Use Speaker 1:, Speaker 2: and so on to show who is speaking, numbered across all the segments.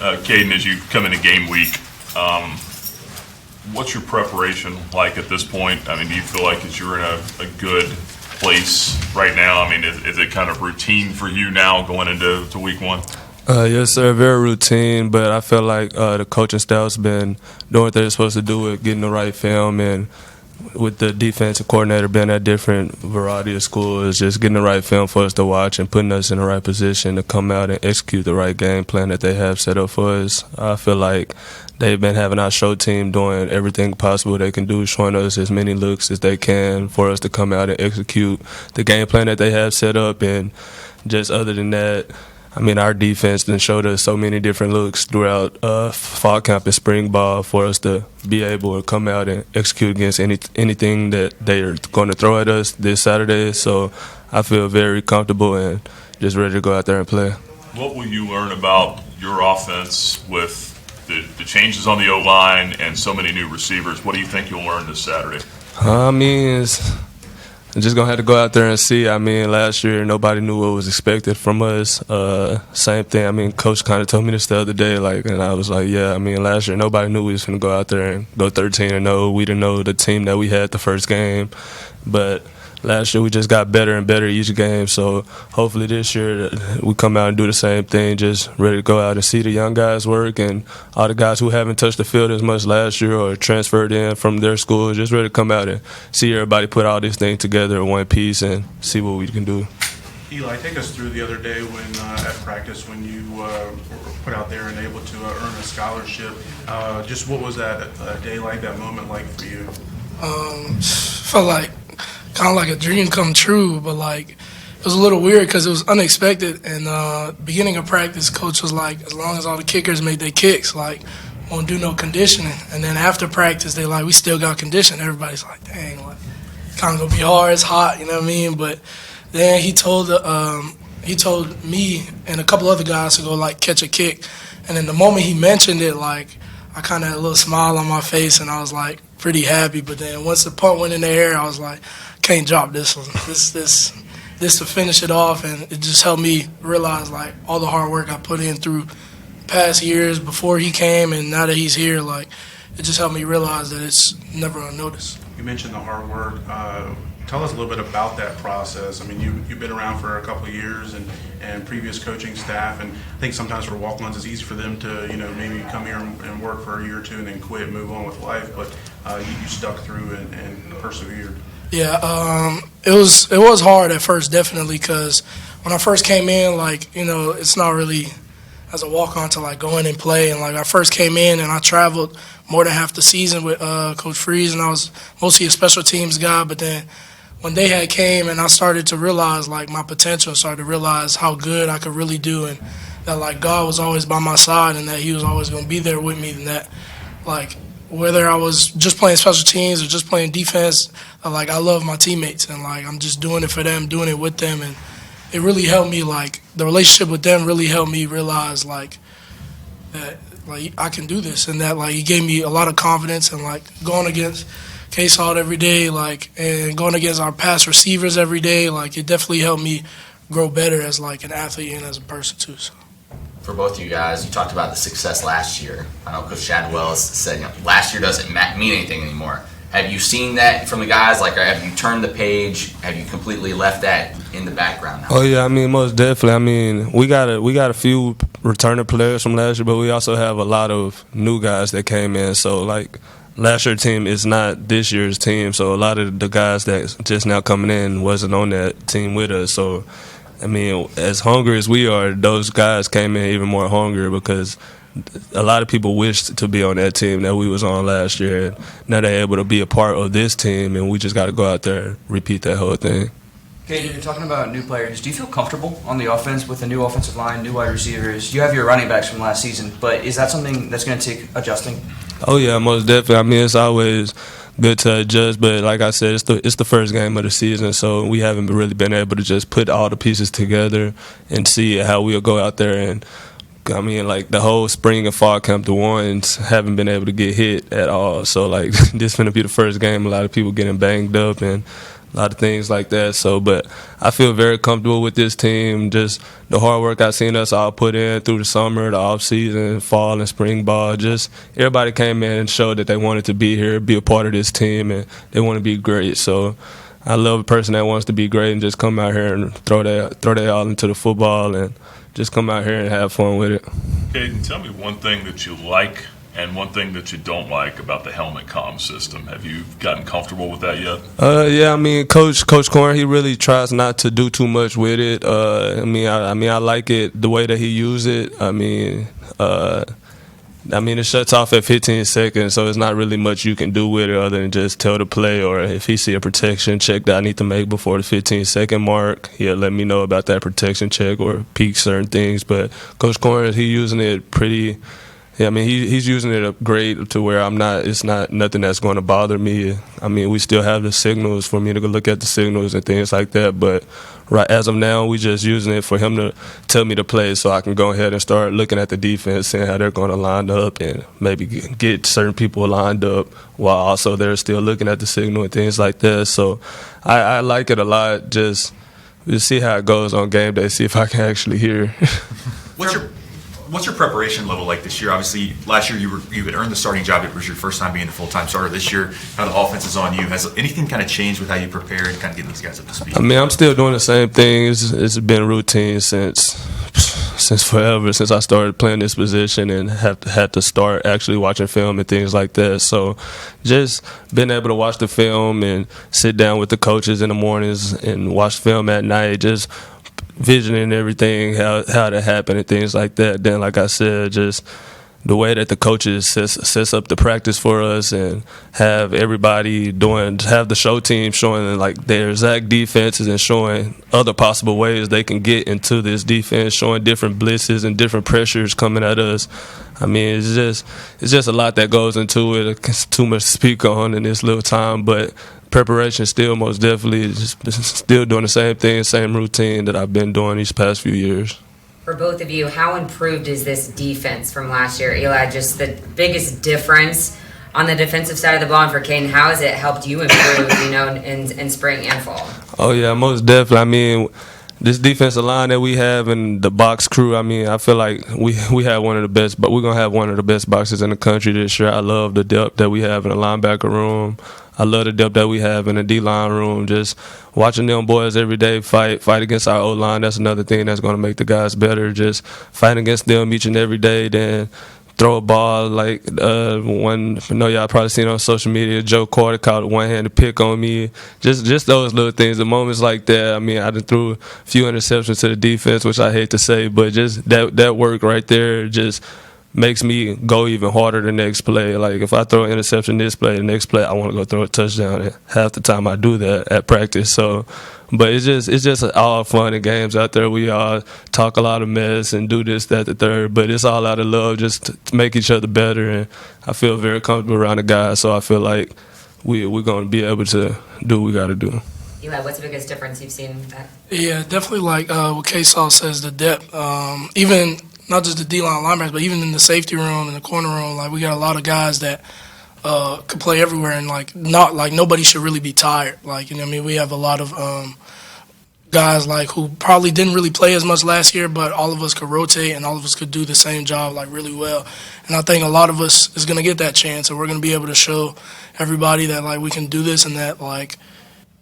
Speaker 1: Kaidon, as you come into game week, what's your preparation like at this point? I mean, do you feel like you're in a good place right now? I mean, is it kind of routine for you now going into week one?
Speaker 2: Yes, sir. Very routine, but I feel like the coaching staff's been doing what they're supposed to do with getting the right film, and with the defensive coordinator being at different variety of schools, just getting the right film for us to watch and putting us in the right position to come out and execute the right game plan that they have set up for us. I feel like they've been having our show team doing everything possible they can do, showing us as many looks as they can for us to come out and execute the game plan that they have set up. And just other than that, I mean, our defense then showed us so many different looks throughout fall camp and spring ball for us to be able to come out and execute against anything that they are going to throw at us this Saturday. So I feel very comfortable and just ready to go out there and play.
Speaker 1: What will you learn about your offense with the changes on the O-line and so many new receivers? What do you think you'll learn this Saturday?
Speaker 2: I mean, I'm just going to have to go out there and see. I mean, last year nobody knew what was expected from us. Same thing. I mean, Coach kind of told me this the other day, and I was like, yeah, I mean, last year nobody knew we was going to go out there and go 13-0. We didn't know the team that we had the first game. But last year we just got better and better each game. So hopefully this year we come out and do the same thing, just ready to go out and see the young guys work, and all the guys who haven't touched the field as much last year or transferred in from their school, just ready to come out and see everybody put all these things together in one piece and see what we can do.
Speaker 3: Eli, take us through the other day when at practice when you were put out there and able to earn a scholarship. Just what was that day like, that moment like for you?
Speaker 4: Felt like kind of like a dream come true, but it was a little weird because it was unexpected. And beginning of practice, coach was like, as long as all the kickers made their kicks, won't do no conditioning. And then after practice, they we still got conditioning. Everybody's like, dang, kind of gonna be hard. It's hot, you know what I mean? But then he told me and a couple other guys to go catch a kick. And then the moment he mentioned it, I kind of had a little smile on my face, and I was pretty happy. But then once the punt went in the air, I was like, can't drop this one. This to finish it off, and it just helped me realize all the hard work I put in through past years before he came, and now that he's here, it just helped me realize that it's never unnoticed.
Speaker 3: You mentioned the hard work. Tell us a little bit about that process. I mean, you've been around for a couple of years and previous coaching staff, and I think sometimes for walk-ons it's easy for them to, maybe come here and work for a year or two and then quit, move on with life, but you stuck through and persevered.
Speaker 4: Yeah, it was hard at first, definitely, because when I first came in, it's not really as a walk-on to go in and play. And I first came in and I traveled more than half the season with Coach Freeze, and I was mostly a special teams guy. But then when they had came and I started to realize my potential, started to realize how good I could really do, and that God was always by my side and that He was always going to be there with me, and that whether I was just playing special teams or just playing defense, I love my teammates, and I'm just doing it for them, doing it with them, and it really helped me. The relationship with them really helped me realize that I can do this, and that he gave me a lot of confidence, and going against K-Salt every day, and going against our past receivers every day, it definitely helped me grow better as an athlete and as a person too. So.
Speaker 5: For both of you guys, you talked about the success last year. I know Coach Shadwell said last year doesn't mean anything anymore. Have you seen that from the guys? Have you turned the page? Have you completely left that in the background now?
Speaker 2: Oh yeah, I mean, most definitely. I mean, we got a few returning players from last year, but we also have a lot of new guys that came in. So last year's team is not this year's team. So a lot of the guys that just now coming in wasn't on that team with us. So I mean, as hungry as we are, those guys came in even more hungry because a lot of people wished to be on that team that we was on last year. And now they're able to be a part of this team, and we just got to go out there and repeat that whole thing.
Speaker 6: Okay, you're talking about new players. Do you feel comfortable on the offense with a new offensive line, new wide receivers? You have your running backs from last season, but is that something that's going to take adjusting?
Speaker 2: Oh, yeah, most definitely. I mean, it's always good to adjust, but like I said, it's the first game of the season, so we haven't really been able to just put all the pieces together and see how we'll go out there. And I mean, the whole spring and fall camp, the ones haven't been able to get hit at all. So this is going to be the first game. A lot of people getting banged up, and a lot of things like that. So, but I feel very comfortable with this team. Just the hard work I've seen us all put in through the summer, the off season, fall and spring ball. Just everybody came in and showed that they wanted to be here, be a part of this team, and they want to be great. So I love a person that wants to be great and just come out here and throw their all into the football and just come out here and have fun with it.
Speaker 1: Kaidon, tell me one thing that you like and one thing that you don't like about the helmet comm system. Have you gotten comfortable with that yet?
Speaker 2: Yeah, I mean, Coach Corn, he really tries not to do too much with it. I like it the way that he uses it. I mean, it shuts off at 15 seconds, so it's not really much you can do with it other than just tell the play, or if he see a protection check that I need to make before the 15-second mark, he'll let me know about that protection check or peek certain things. But Coach Corn, he's using it pretty. Yeah, I mean, he's using it great to where it's not nothing that's going to bother me. I mean, we still have the signals for me to go look at the signals and things like that. But right as of now, we just using it for him to tell me to play so I can go ahead and start looking at the defense and how they're going to line up and maybe get certain people lined up while also they're still looking at the signal and things like that. So I like it a lot. Just we'll see how it goes on game day, see if I can actually hear.
Speaker 7: What's your preparation level like this year? Obviously, last year you had earned the starting job. It was your first time being a full-time starter. This year, kind of the offense is on you. Has anything kind of changed with how you prepare and kind of getting these guys up to speed?
Speaker 2: I mean, I'm still doing the same thing. It's been routine since forever, since I started playing this position and had to start actually watching film and things like that. So just being able to watch the film and sit down with the coaches in the mornings and watch film at night, just visioning everything, how that happened and things like that. Then, like I said, just the way that the coaches sets up the practice for us and have everybody have the show team showing like their exact defenses and showing other possible ways they can get into this defense, showing different blitzes and different pressures coming at us. I mean, it's just a lot that goes into it. It's too much to speak on in this little time, but preparation still most definitely still doing the same thing, same routine that I've been doing these past few years.
Speaker 8: For both of you, how improved is this defense from last year? Eli, just the biggest difference on the defensive side of the ball, and for Kaidon, how has it helped you improve, in spring and fall?
Speaker 2: Oh, yeah, most definitely. I mean, this defensive line that we have and the box crew, I mean, I feel like we have one of the best, but we're going to have one of the best boxes in the country this year. I love the depth that we have in the linebacker room. I love the depth that we have in the D-line room. Just watching them boys every day fight against our O-line, that's another thing that's going to make the guys better. Just fighting against them each and every day, then throw a ball like one. I know y'all probably seen on social media, Joe Carter caught a one-handed pick on me. Just those little things, the moments like that. I mean, I done threw a few interceptions to the defense, which I hate to say, but just that work right there just makes me go even harder the next play. Like, if I throw an interception this play, the next play I want to go throw a touchdown. And half the time I do that at practice. So, but it's just all fun and games out there. We all talk a lot of mess and do this, that, the third, but it's all out of love just to make each other better. And I feel very comfortable around the guys, so I feel like we're going to be able to do what we got to do.
Speaker 8: Eli, what's the biggest difference you've seen with that?
Speaker 4: Yeah, definitely like what K-Saw says, the depth. Even not just the D-line linebackers, but even in the safety room and the corner room, like we got a lot of guys that could play everywhere, and nobody should really be tired. Like, you know what I mean? We have a lot of guys like who probably didn't really play as much last year, but all of us could rotate and all of us could do the same job like really well. And I think a lot of us is going to get that chance, and we're going to be able to show everybody that like we can do this, and that like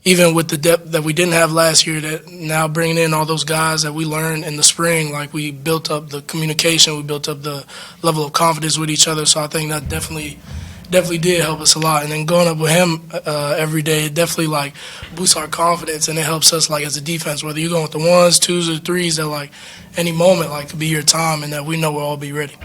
Speaker 4: even with the depth that we didn't have last year, that now bringing in all those guys that we learned in the spring, like we built up the communication, we built up the level of confidence with each other. So I think that definitely did help us a lot. And then going up with him every day, it definitely like boosts our confidence, and it helps us like as a defense, whether you're going with the ones, twos, or threes, that like any moment like could be your time, and that we know we'll all be ready.